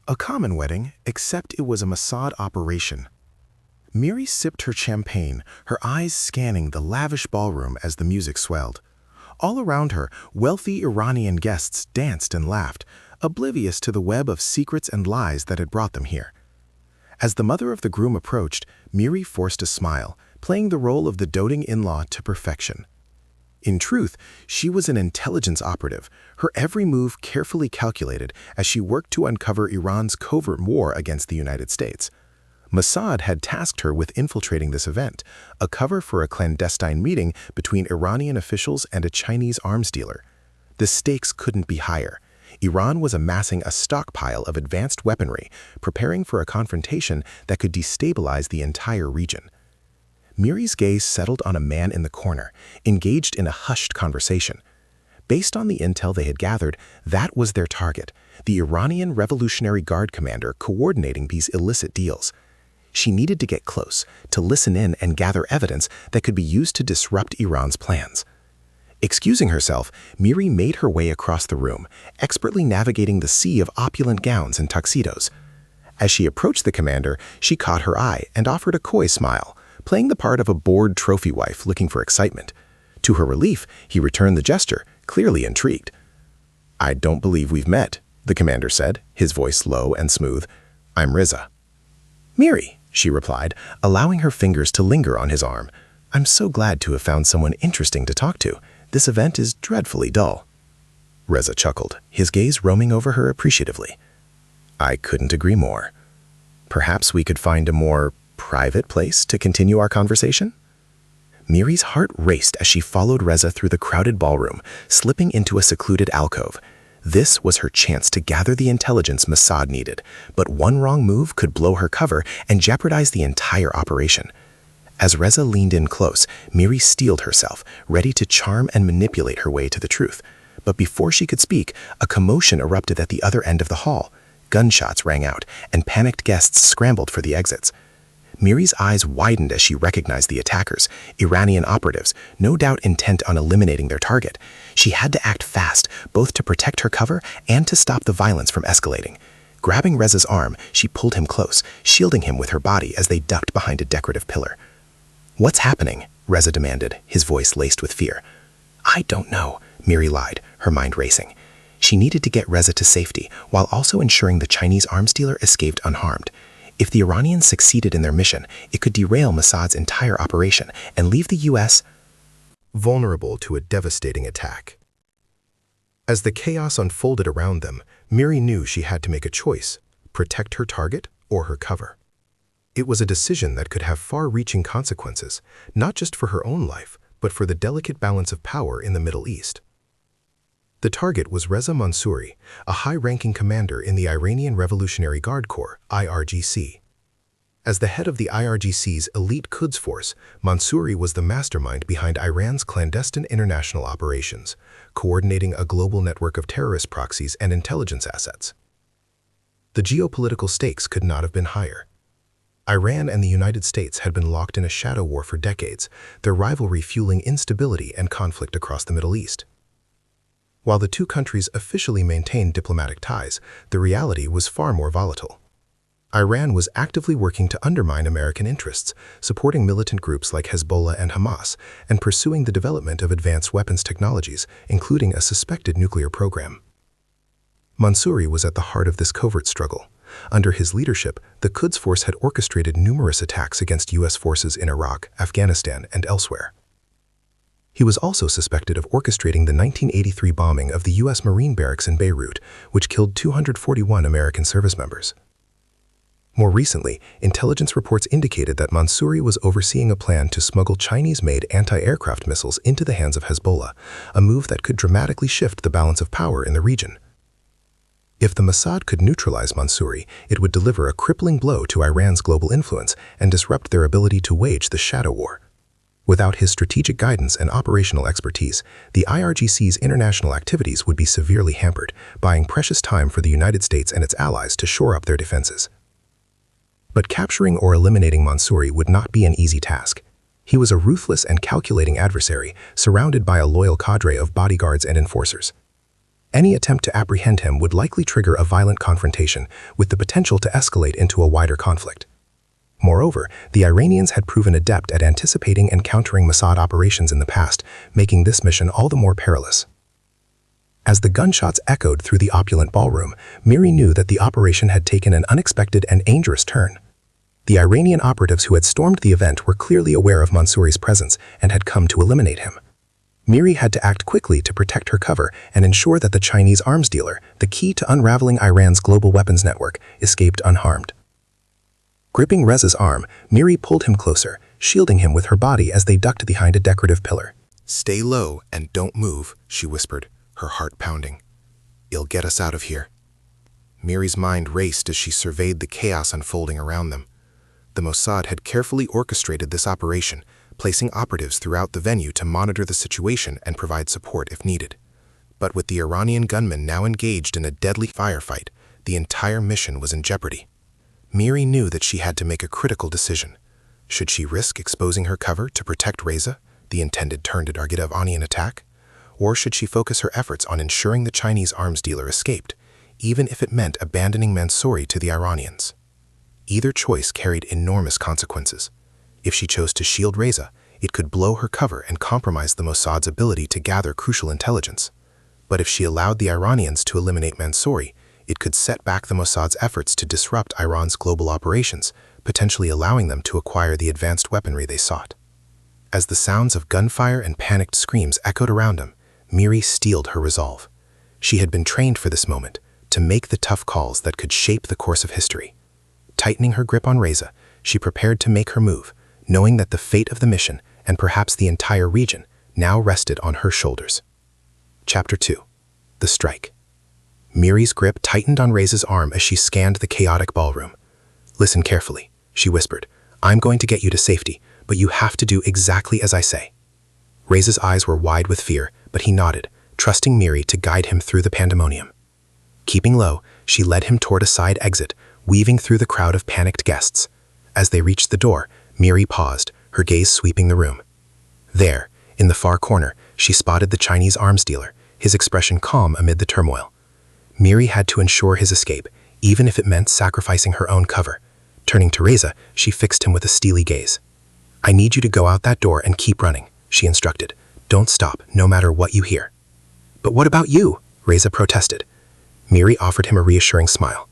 A common wedding, except it was a Mossad operation. Miri sipped her champagne, her eyes scanning the lavish ballroom as the music swelled. All around her, wealthy Iranian guests danced and laughed, oblivious to the web of secrets and lies that had brought them here. As the mother of the groom approached, Miri forced a smile, playing the role of the doting in-law to perfection. In truth, she was an intelligence operative, her every move carefully calculated as she worked to uncover Iran's covert war against the United States. Mossad had tasked her with infiltrating this event, a cover for a clandestine meeting between Iranian officials and a Chinese arms dealer. The stakes couldn't be higher. Iran was amassing a stockpile of advanced weaponry, preparing for a confrontation that could destabilize the entire region. Miri's gaze settled on a man in the corner, engaged in a hushed conversation. Based on the intel they had gathered, that was their target, the Iranian Revolutionary Guard commander coordinating these illicit deals. She needed to get close, to listen in and gather evidence that could be used to disrupt Iran's plans. Excusing herself, Miri made her way across the room, expertly navigating the sea of opulent gowns and tuxedos. As she approached the commander, she caught her eye and offered a coy smile, playing the part of a bored trophy wife looking for excitement. To her relief, he returned the gesture, clearly intrigued. "I don't believe we've met," the commander said, his voice low and smooth. "I'm Riza." "Miri," she replied, allowing her fingers to linger on his arm. "I'm so glad to have found someone interesting to talk to. This event is dreadfully dull." Reza chuckled, his gaze roaming over her appreciatively. "I couldn't agree more. Perhaps we could find a more private place to continue our conversation?" Miri's heart raced as she followed Reza through the crowded ballroom, slipping into a secluded alcove. This was her chance to gather the intelligence Mossad needed, but one wrong move could blow her cover and jeopardize the entire operation. As Reza leaned in close, Miri steeled herself, ready to charm and manipulate her way to the truth. But before she could speak, a commotion erupted at the other end of the hall. Gunshots rang out, and panicked guests scrambled for the exits. Miri's eyes widened as she recognized the attackers, Iranian operatives, no doubt intent on eliminating their target. She had to act fast, both to protect her cover and to stop the violence from escalating. Grabbing Reza's arm, she pulled him close, shielding him with her body as they ducked behind a decorative pillar. "What's happening?" Reza demanded, his voice laced with fear. "I don't know," Miri lied, her mind racing. She needed to get Reza to safety, while also ensuring the Chinese arms dealer escaped unharmed. If the Iranians succeeded in their mission, it could derail Mossad's entire operation and leave the U.S. vulnerable to a devastating attack. As the chaos unfolded around them, Miri knew she had to make a choice: protect her target or her cover. It was a decision that could have far-reaching consequences, not just for her own life, but for the delicate balance of power in the Middle East. The target was Reza Mansouri, a high-ranking commander in the Iranian Revolutionary Guard Corps, IRGC. As the head of the IRGC's elite Quds force, Mansouri was the mastermind behind Iran's clandestine international operations, coordinating a global network of terrorist proxies and intelligence assets. The geopolitical stakes could not have been higher. Iran and the United States had been locked in a shadow war for decades, their rivalry fueling instability and conflict across the Middle East. While the two countries officially maintained diplomatic ties, the reality was far more volatile. Iran was actively working to undermine American interests, supporting militant groups like Hezbollah and Hamas, and pursuing the development of advanced weapons technologies, including a suspected nuclear program. Mansouri was at the heart of this covert struggle. Under his leadership, the Quds force had orchestrated numerous attacks against U.S. forces in Iraq, Afghanistan, and elsewhere. He was also suspected of orchestrating the 1983 bombing of the U.S. Marine barracks in Beirut, which killed 241 American service members. More recently, intelligence reports indicated that Mansouri was overseeing a plan to smuggle Chinese-made anti-aircraft missiles into the hands of Hezbollah, a move that could dramatically shift the balance of power in the region. If the Mossad could neutralize Mansouri, it would deliver a crippling blow to Iran's global influence and disrupt their ability to wage the shadow war. Without his strategic guidance and operational expertise, the IRGC's international activities would be severely hampered, buying precious time for the United States and its allies to shore up their defenses. But capturing or eliminating Mansouri would not be an easy task. He was a ruthless and calculating adversary, surrounded by a loyal cadre of bodyguards and enforcers. Any attempt to apprehend him would likely trigger a violent confrontation with the potential to escalate into a wider conflict. Moreover, the Iranians had proven adept at anticipating and countering Mossad operations in the past, making this mission all the more perilous. As the gunshots echoed through the opulent ballroom, Miri knew that the operation had taken an unexpected and dangerous turn. The Iranian operatives who had stormed the event were clearly aware of Mansouri's presence and had come to eliminate him. Miri had to act quickly to protect her cover and ensure that the Chinese arms dealer, the key to unraveling Iran's global weapons network, escaped unharmed. Gripping Reza's arm, Miri pulled him closer, shielding him with her body as they ducked behind a decorative pillar. "Stay low and don't move," she whispered, her heart pounding. "You'll get us out of here." Miri's mind raced as she surveyed the chaos unfolding around them. The Mossad had carefully orchestrated this operation, placing operatives throughout the venue to monitor the situation and provide support if needed. But with the Iranian gunmen now engaged in a deadly firefight, the entire mission was in jeopardy. Miri knew that she had to make a critical decision. Should she risk exposing her cover to protect Reza, the intended turn-to-target of Iranian attack? Or should she focus her efforts on ensuring the Chinese arms dealer escaped, even if it meant abandoning Mansouri to the Iranians? Either choice carried enormous consequences. If she chose to shield Reza, it could blow her cover and compromise the Mossad's ability to gather crucial intelligence. But if she allowed the Iranians to eliminate Mansouri, it could set back the Mossad's efforts to disrupt Iran's global operations, potentially allowing them to acquire the advanced weaponry they sought. As the sounds of gunfire and panicked screams echoed around them, Miri steeled her resolve. She had been trained for this moment, to make the tough calls that could shape the course of history. Tightening her grip on Reza, she prepared to make her move, knowing that the fate of the mission, and perhaps the entire region, now rested on her shoulders. Chapter 2. The Strike. Miri's grip tightened on Reza's arm as she scanned the chaotic ballroom. "Listen carefully," she whispered. "I'm going to get you to safety, but you have to do exactly as I say." Reza's eyes were wide with fear, but he nodded, trusting Miri to guide him through the pandemonium. Keeping low, she led him toward a side exit, weaving through the crowd of panicked guests. As they reached the door, Miri paused, her gaze sweeping the room. There, in the far corner, she spotted the Chinese arms dealer, his expression calm amid the turmoil. Miri had to ensure his escape, even if it meant sacrificing her own cover. Turning to Reza, she fixed him with a steely gaze. "I need you to go out that door and keep running," she instructed. "Don't stop, no matter what you hear." "But what about you?" Reza protested. Miri offered him a reassuring smile.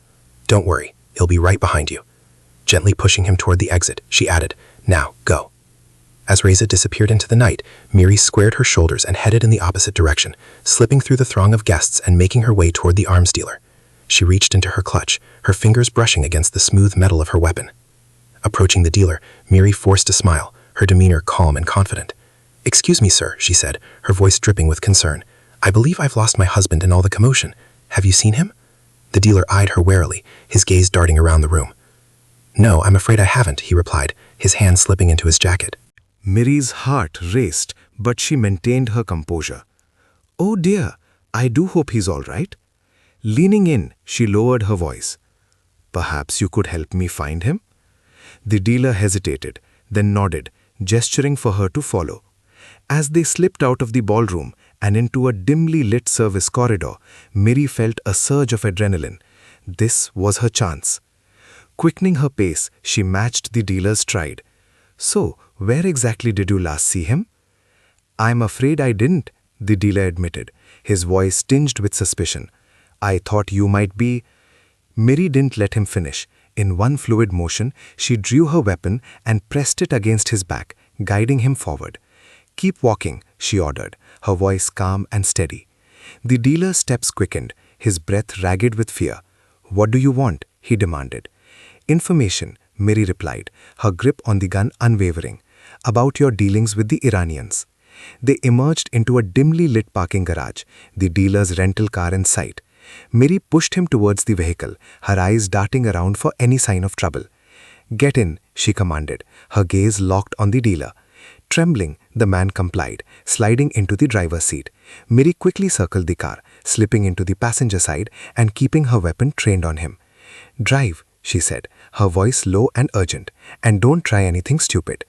"Don't worry, he'll be right behind you." Gently pushing him toward the exit, she added, "Now, go." As Reza disappeared into the night, Miri squared her shoulders and headed in the opposite direction, slipping through the throng of guests and making her way toward the arms dealer. She reached into her clutch, her fingers brushing against the smooth metal of her weapon. Approaching the dealer, Miri forced a smile, her demeanor calm and confident. "Excuse me, sir," she said, her voice dripping with concern. "I believe I've lost my husband in all the commotion. Have you seen him?" The dealer eyed her warily, his gaze darting around the room. "No, I'm afraid I haven't," he replied, his hand slipping into his jacket. Miri's heart raced, but she maintained her composure. "Oh dear, I do hope he's all right." Leaning in, she lowered her voice. "Perhaps you could help me find him?" The dealer hesitated, then nodded, gesturing for her to follow. As they slipped out of the ballroom and into a dimly lit service corridor, Miri felt a surge of adrenaline. This was her chance. Quickening her pace, she matched the dealer's stride. "So, where exactly did you last see him?" "I'm afraid I didn't," the dealer admitted, his voice tinged with suspicion. "I thought you might be—" Miri didn't let him finish. In one fluid motion, she drew her weapon and pressed it against his back, guiding him forward. "Keep walking," she ordered, her voice calm and steady. The dealer's steps quickened, his breath ragged with fear. "What do you want?" he demanded. "Information," Miri replied, her grip on the gun unwavering. "About your dealings with the Iranians." They emerged into a dimly lit parking garage, the dealer's rental car in sight. Miri pushed him towards the vehicle, her eyes darting around for any sign of trouble. "Get in," she commanded, her gaze locked on the dealer. Trembling, the man complied, sliding into the driver's seat. Miri quickly circled the car, slipping into the passenger side and keeping her weapon trained on him. "Drive," she said, her voice low and urgent, "and don't try anything stupid."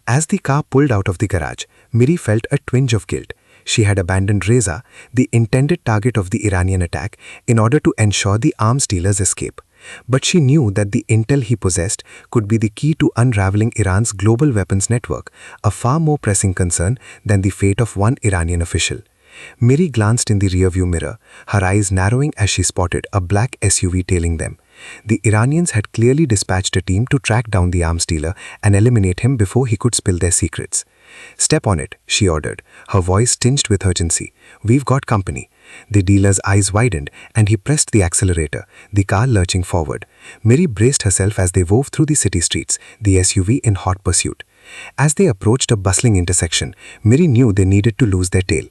As the car pulled out of the garage, Miri felt a twinge of guilt. She had abandoned Reza, the intended target of the Iranian attack, in order to ensure the arms dealer's escape. But she knew that the intel he possessed could be the key to unraveling Iran's global weapons network, a far more pressing concern than the fate of one Iranian official. Miri glanced in the rearview mirror, her eyes narrowing as she spotted a black SUV tailing them. The Iranians had clearly dispatched a team to track down the arms dealer and eliminate him before he could spill their secrets. "Step on it," she ordered, her voice tinged with urgency. "We've got company." The dealer's eyes widened, and he pressed the accelerator, the car lurching forward. Miri braced herself as they wove through the city streets, the SUV in hot pursuit. As they approached a bustling intersection, Miri knew they needed to lose their tail.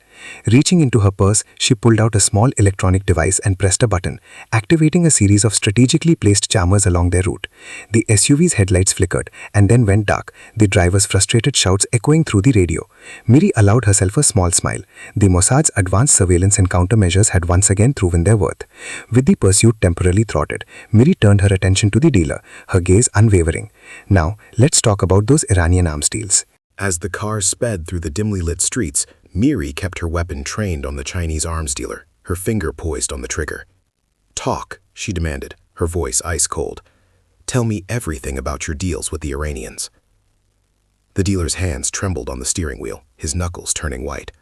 Reaching into her purse, she pulled out a small electronic device and pressed a button, activating a series of strategically placed jammers along their route. The SUV's headlights flickered and then went dark, the driver's frustrated shouts echoing through the radio. Miri allowed herself a small smile. The Mossad's advanced surveillance and countermeasures had once again proven their worth. With the pursuit temporarily thwarted, Miri turned her attention to the dealer, her gaze unwavering. "Now, let's talk about those Iranian arms deals." As the car sped through the dimly lit streets, Miri kept her weapon trained on the Chinese arms dealer, her finger poised on the trigger. "Talk," she demanded, her voice ice cold. "Tell me everything about your deals with the Iranians." The dealer's hands trembled on the steering wheel, his knuckles turning white.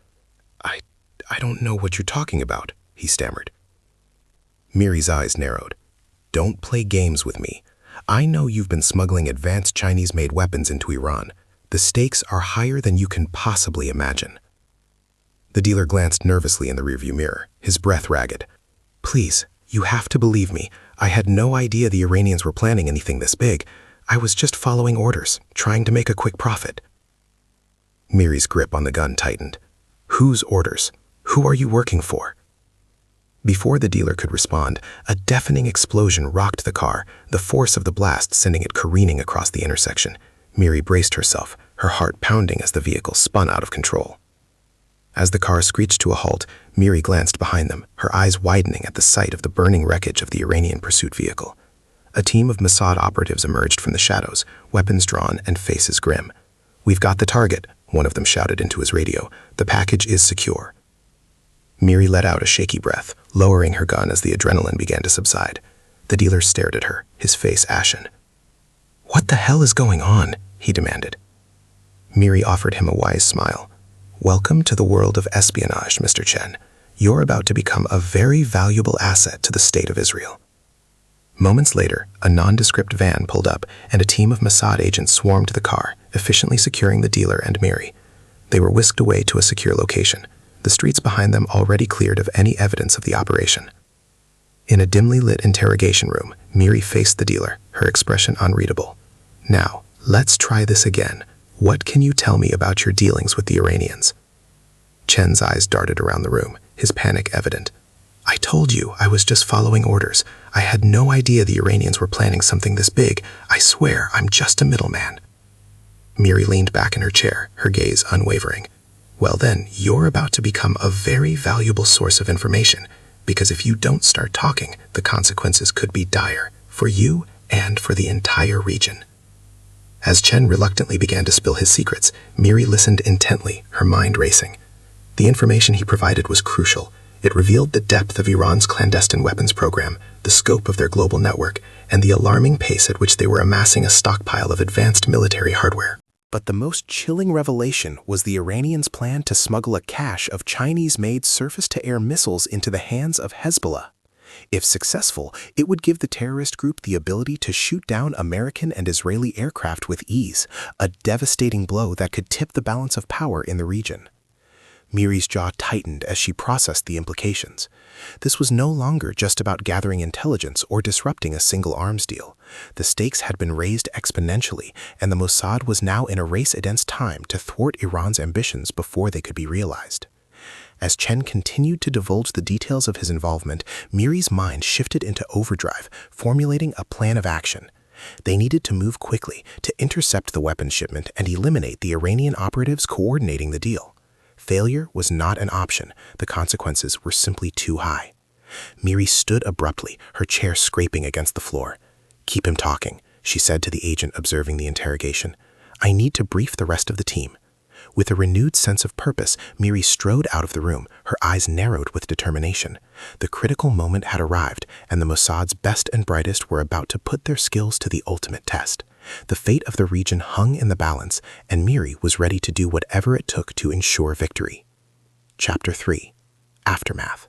I don't know what you're talking about," he stammered. Miri's eyes narrowed. "Don't play games with me. I know you've been smuggling advanced Chinese-made weapons into Iran. The stakes are higher than you can possibly imagine." The dealer glanced nervously in the rearview mirror, his breath ragged. "Please, you have to believe me. I had no idea the Iranians were planning anything this big. I was just following orders, trying to make a quick profit." Miri's grip on the gun tightened. "Whose orders? Who are you working for?" Before the dealer could respond, a deafening explosion rocked the car, the force of the blast sending it careening across the intersection. Miri braced herself, her heart pounding as the vehicle spun out of control. As the car screeched to a halt, Miri glanced behind them, her eyes widening at the sight of the burning wreckage of the Iranian pursuit vehicle. A team of Mossad operatives emerged from the shadows, weapons drawn and faces grim. "We've got the target," one of them shouted into his radio. "The package is secure." Miri let out a shaky breath, lowering her gun as the adrenaline began to subside. The dealer stared at her, his face ashen. "What the hell is going on?" he demanded. Miri offered him a wise smile. "Welcome to the world of espionage, Mr. Chen. You're about to become a very valuable asset to the state of Israel." Moments later, a nondescript van pulled up, and a team of Mossad agents swarmed the car, efficiently securing the dealer and Miri. They were whisked away to a secure location, the streets behind them already cleared of any evidence of the operation. In a dimly lit interrogation room, Miri faced the dealer, her expression unreadable. "Now, let's try this again. What can you tell me about your dealings with the Iranians?" Chen's eyes darted around the room, his panic evident. "I told you I was just following orders. I had no idea the Iranians were planning something this big. I swear I'm just a middleman." Miri leaned back in her chair, her gaze unwavering. "Well then, you're about to become a very valuable source of information, because if you don't start talking, the consequences could be dire, for you and for the entire region." As Chen reluctantly began to spill his secrets, Miri listened intently, her mind racing. The information he provided was crucial. It revealed the depth of Iran's clandestine weapons program, the scope of their global network, and the alarming pace at which they were amassing a stockpile of advanced military hardware. But the most chilling revelation was the Iranians' plan to smuggle a cache of Chinese-made surface-to-air missiles into the hands of Hezbollah. If successful, it would give the terrorist group the ability to shoot down American and Israeli aircraft with ease, a devastating blow that could tip the balance of power in the region. Miri's jaw tightened as she processed the implications. This was no longer just about gathering intelligence or disrupting a single arms deal. The stakes had been raised exponentially, and the Mossad was now in a race against time to thwart Iran's ambitions before they could be realized. As Chen continued to divulge the details of his involvement, Miri's mind shifted into overdrive, formulating a plan of action. They needed to move quickly to intercept the weapons shipment and eliminate the Iranian operatives coordinating the deal. Failure was not an option. The consequences were simply too high. Miri stood abruptly, her chair scraping against the floor. "Keep him talking," she said to the agent observing the interrogation. "I need to brief the rest of the team." With a renewed sense of purpose, Miri strode out of the room, her eyes narrowed with determination. The critical moment had arrived, and the Mossad's best and brightest were about to put their skills to the ultimate test. The fate of the region hung in the balance, and Miri was ready to do whatever it took to ensure victory. Chapter 3. Aftermath.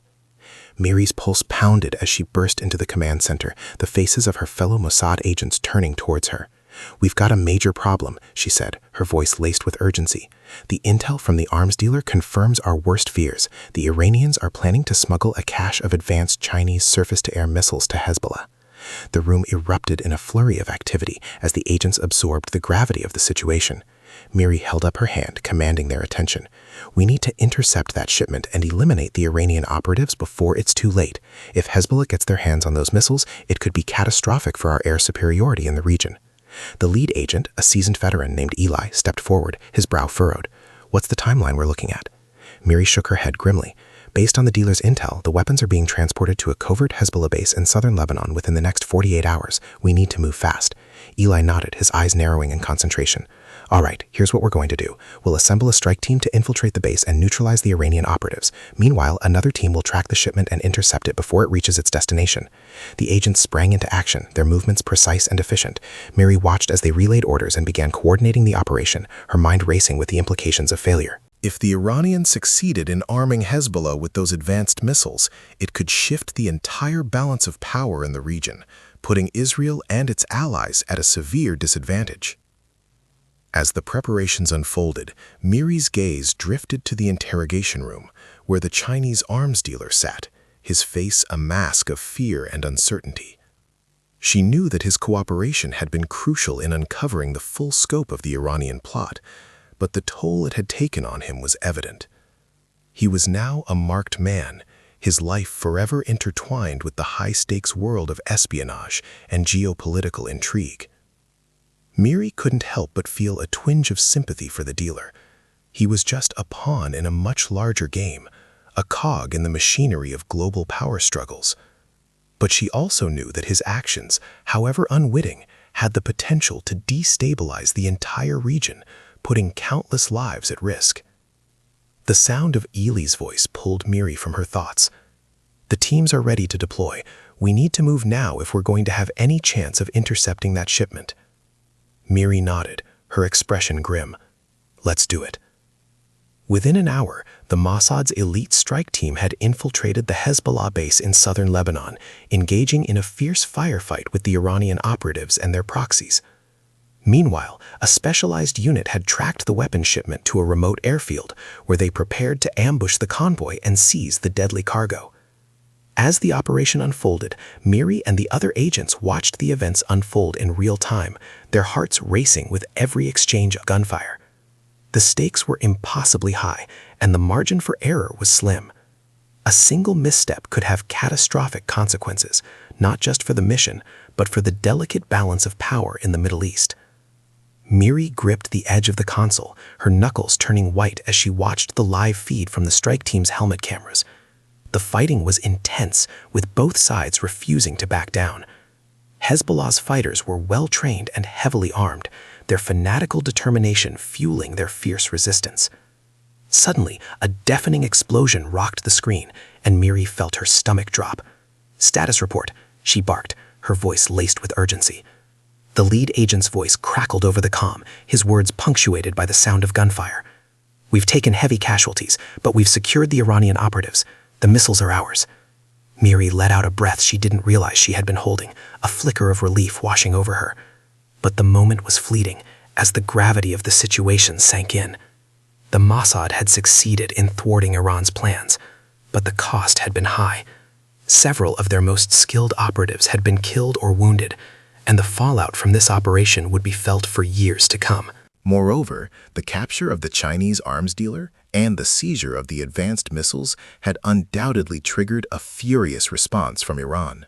Miri's pulse pounded as she burst into the command center, the faces of her fellow Mossad agents turning towards her. "We've got a major problem," she said, her voice laced with urgency. "The intel from the arms dealer confirms our worst fears. The Iranians are planning to smuggle a cache of advanced Chinese surface-to-air missiles to Hezbollah." The room erupted in a flurry of activity as the agents absorbed the gravity of the situation. Miri held up her hand, commanding their attention. "We need to intercept that shipment and eliminate the Iranian operatives before it's too late. If Hezbollah gets their hands on those missiles, it could be catastrophic for our air superiority in the region." The lead agent, a seasoned veteran named Eli, stepped forward, his brow furrowed. "What's the timeline we're looking at?" Miri shook her head grimly. "Based on the dealer's intel, the weapons are being transported to a covert Hezbollah base in southern Lebanon within the next 48 hours. We need to move fast." Eli nodded, his eyes narrowing in concentration. "All right, here's what we're going to do. We'll assemble a strike team to infiltrate the base and neutralize the Iranian operatives. Meanwhile, another team will track the shipment and intercept it before it reaches its destination." The agents sprang into action, their movements precise and efficient. Miri watched as they relayed orders and began coordinating the operation, her mind racing with the implications of failure. If the Iranians succeeded in arming Hezbollah with those advanced missiles, it could shift the entire balance of power in the region, putting Israel and its allies at a severe disadvantage. As the preparations unfolded, Miri's gaze drifted to the interrogation room, where the Chinese arms dealer sat, his face a mask of fear and uncertainty. She knew that his cooperation had been crucial in uncovering the full scope of the Iranian plot, but the toll it had taken on him was evident. He was now a marked man, his life forever intertwined with the high-stakes world of espionage and geopolitical intrigue. Miri couldn't help but feel a twinge of sympathy for the dealer. He was just a pawn in a much larger game, a cog in the machinery of global power struggles. But she also knew that his actions, however unwitting, had the potential to destabilize the entire region, putting countless lives at risk. The sound of Eli's voice pulled Miri from her thoughts. "The teams are ready to deploy. We need to move now if we're going to have any chance of intercepting that shipment." Miri nodded, her expression grim. "Let's do it." Within an hour, the Mossad's elite strike team had infiltrated the Hezbollah base in southern Lebanon, engaging in a fierce firefight with the Iranian operatives and their proxies. Meanwhile, a specialized unit had tracked the weapons shipment to a remote airfield, where they prepared to ambush the convoy and seize the deadly cargo. As the operation unfolded, Miri and the other agents watched the events unfold in real time, their hearts racing with every exchange of gunfire. The stakes were impossibly high, and the margin for error was slim. A single misstep could have catastrophic consequences, not just for the mission, but for the delicate balance of power in the Middle East. Miri gripped the edge of the console, her knuckles turning white as she watched the live feed from the strike team's helmet cameras. The fighting was intense, with both sides refusing to back down. Hezbollah's fighters were well-trained and heavily armed, their fanatical determination fueling their fierce resistance. Suddenly, a deafening explosion rocked the screen, and Miri felt her stomach drop. "Status report," she barked, her voice laced with urgency. The lead agent's voice crackled over the comm, his words punctuated by the sound of gunfire. "We've taken heavy casualties, but we've secured the Iranian operatives. The missiles are ours." Miri let out a breath she didn't realize she had been holding, a flicker of relief washing over her. But the moment was fleeting, as the gravity of the situation sank in. The Mossad had succeeded in thwarting Iran's plans, but the cost had been high. Several of their most skilled operatives had been killed or wounded, and the fallout from this operation would be felt for years to come. Moreover, the capture of the Chinese arms dealer and the seizure of the advanced missiles had undoubtedly triggered a furious response from Iran.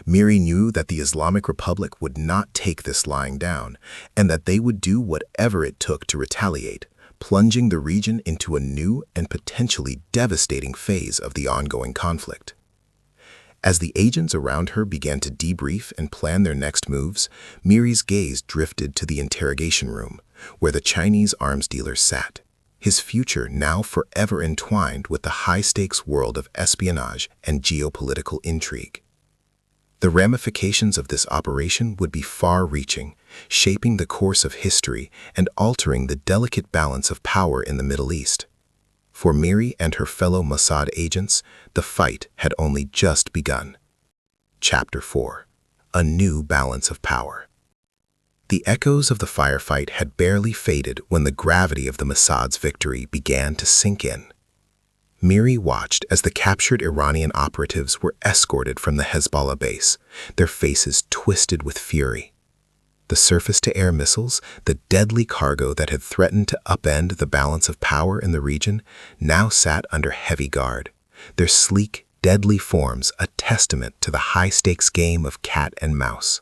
Miri knew that the Islamic Republic would not take this lying down, and that they would do whatever it took to retaliate, plunging the region into a new and potentially devastating phase of the ongoing conflict. As the agents around her began to debrief and plan their next moves, Miri's gaze drifted to the interrogation room, where the Chinese arms dealer sat, his future now forever entwined with the high-stakes world of espionage and geopolitical intrigue. The ramifications of this operation would be far-reaching, shaping the course of history and altering the delicate balance of power in the Middle East. For Miri and her fellow Mossad agents, the fight had only just begun. Chapter 4. A New Balance of Power. The echoes of the firefight had barely faded when the gravity of the Mossad's victory began to sink in. Miri watched as the captured Iranian operatives were escorted from the Hezbollah base, their faces twisted with fury. The surface-to-air missiles, the deadly cargo that had threatened to upend the balance of power in the region, now sat under heavy guard, their sleek, deadly forms a testament to the high-stakes game of cat and mouse.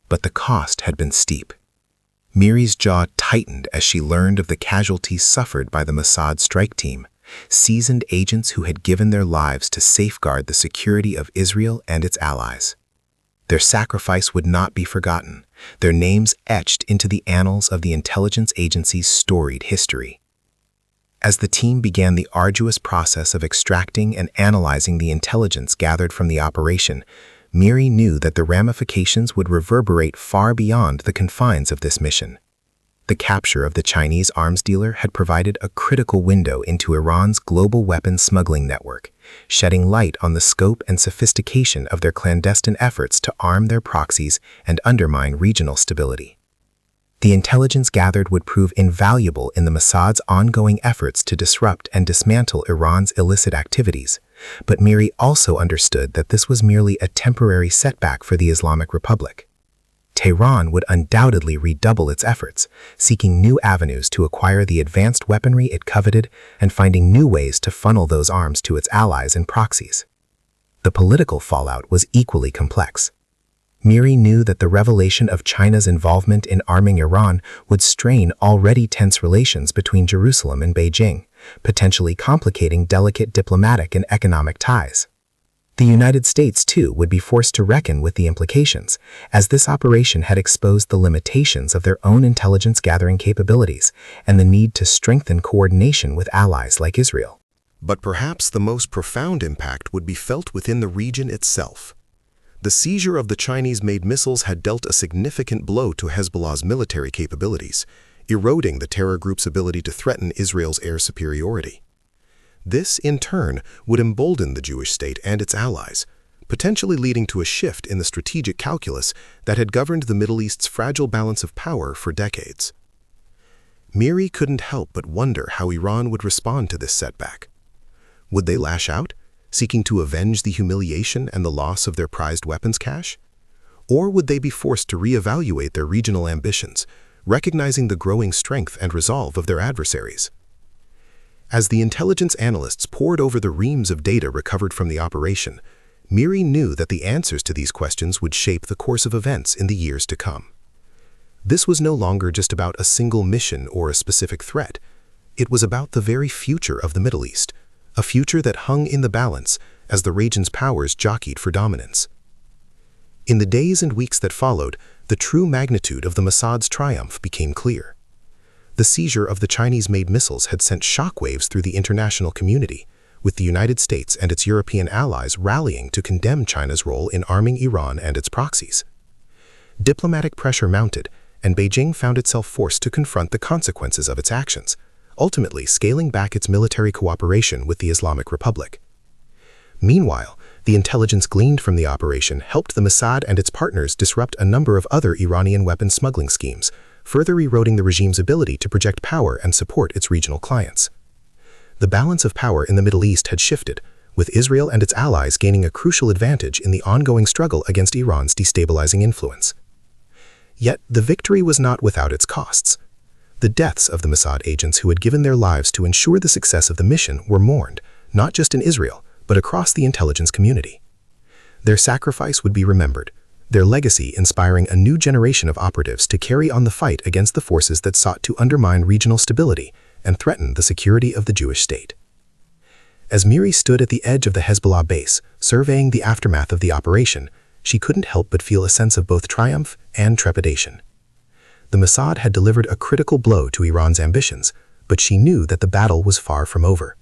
But the cost had been steep. Miri's jaw tightened as she learned of the casualties suffered by the Mossad strike team, seasoned agents who had given their lives to safeguard the security of Israel and its allies. Their sacrifice would not be forgotten, their names etched into the annals of the intelligence agency's storied history. As the team began the arduous process of extracting and analyzing the intelligence gathered from the operation, Miri knew that the ramifications would reverberate far beyond the confines of this mission. The capture of the Chinese arms dealer had provided a critical window into Iran's global weapons smuggling network, shedding light on the scope and sophistication of their clandestine efforts to arm their proxies and undermine regional stability. The intelligence gathered would prove invaluable in the Mossad's ongoing efforts to disrupt and dismantle Iran's illicit activities, but Miri also understood that this was merely a temporary setback for the Islamic Republic. Tehran would undoubtedly redouble its efforts, seeking new avenues to acquire the advanced weaponry it coveted and finding new ways to funnel those arms to its allies and proxies. The political fallout was equally complex. Miri knew that the revelation of China's involvement in arming Iran would strain already tense relations between Jerusalem and Beijing, potentially complicating delicate diplomatic and economic ties. The United States, too, would be forced to reckon with the implications, as this operation had exposed the limitations of their own intelligence-gathering capabilities and the need to strengthen coordination with allies like Israel. But perhaps the most profound impact would be felt within the region itself. The seizure of the Chinese-made missiles had dealt a significant blow to Hezbollah's military capabilities, eroding the terror group's ability to threaten Israel's air superiority. This, in turn, would embolden the Jewish state and its allies, potentially leading to a shift in the strategic calculus that had governed the Middle East's fragile balance of power for decades. Miri couldn't help but wonder how Iran would respond to this setback. Would they lash out, seeking to avenge the humiliation and the loss of their prized weapons cache? Or would they be forced to reevaluate their regional ambitions, recognizing the growing strength and resolve of their adversaries? As the intelligence analysts pored over the reams of data recovered from the operation, Miri knew that the answers to these questions would shape the course of events in the years to come. This was no longer just about a single mission or a specific threat. It was about the very future of the Middle East, a future that hung in the balance as the region's powers jockeyed for dominance. In the days and weeks that followed, the true magnitude of the Mossad's triumph became clear. The seizure of the Chinese-made missiles had sent shockwaves through the international community, with the United States and its European allies rallying to condemn China's role in arming Iran and its proxies. Diplomatic pressure mounted, and Beijing found itself forced to confront the consequences of its actions, ultimately scaling back its military cooperation with the Islamic Republic. Meanwhile, the intelligence gleaned from the operation helped the Mossad and its partners disrupt a number of other Iranian weapons smuggling schemes, further eroding the regime's ability to project power and support its regional clients. The balance of power in the Middle East had shifted, with Israel and its allies gaining a crucial advantage in the ongoing struggle against Iran's destabilizing influence. Yet the victory was not without its costs. The deaths of the Mossad agents who had given their lives to ensure the success of the mission were mourned, not just in Israel, but across the intelligence community. Their sacrifice would be remembered, their legacy inspiring a new generation of operatives to carry on the fight against the forces that sought to undermine regional stability and threaten the security of the Jewish state. As Miri stood at the edge of the Hezbollah base, surveying the aftermath of the operation, she couldn't help but feel a sense of both triumph and trepidation. The Mossad had delivered a critical blow to Iran's ambitions, but she knew that the battle was far from over.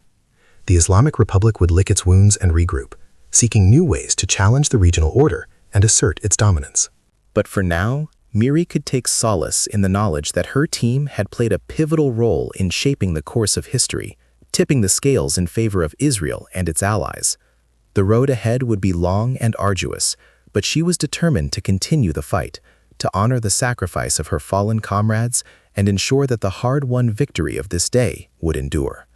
The Islamic Republic would lick its wounds and regroup, seeking new ways to challenge the regional order and assert its dominance. But for now, Miri could take solace in the knowledge that her team had played a pivotal role in shaping the course of history, tipping the scales in favor of Israel and its allies. The road ahead would be long and arduous, but she was determined to continue the fight, to honor the sacrifice of her fallen comrades and ensure that the hard-won victory of this day would endure.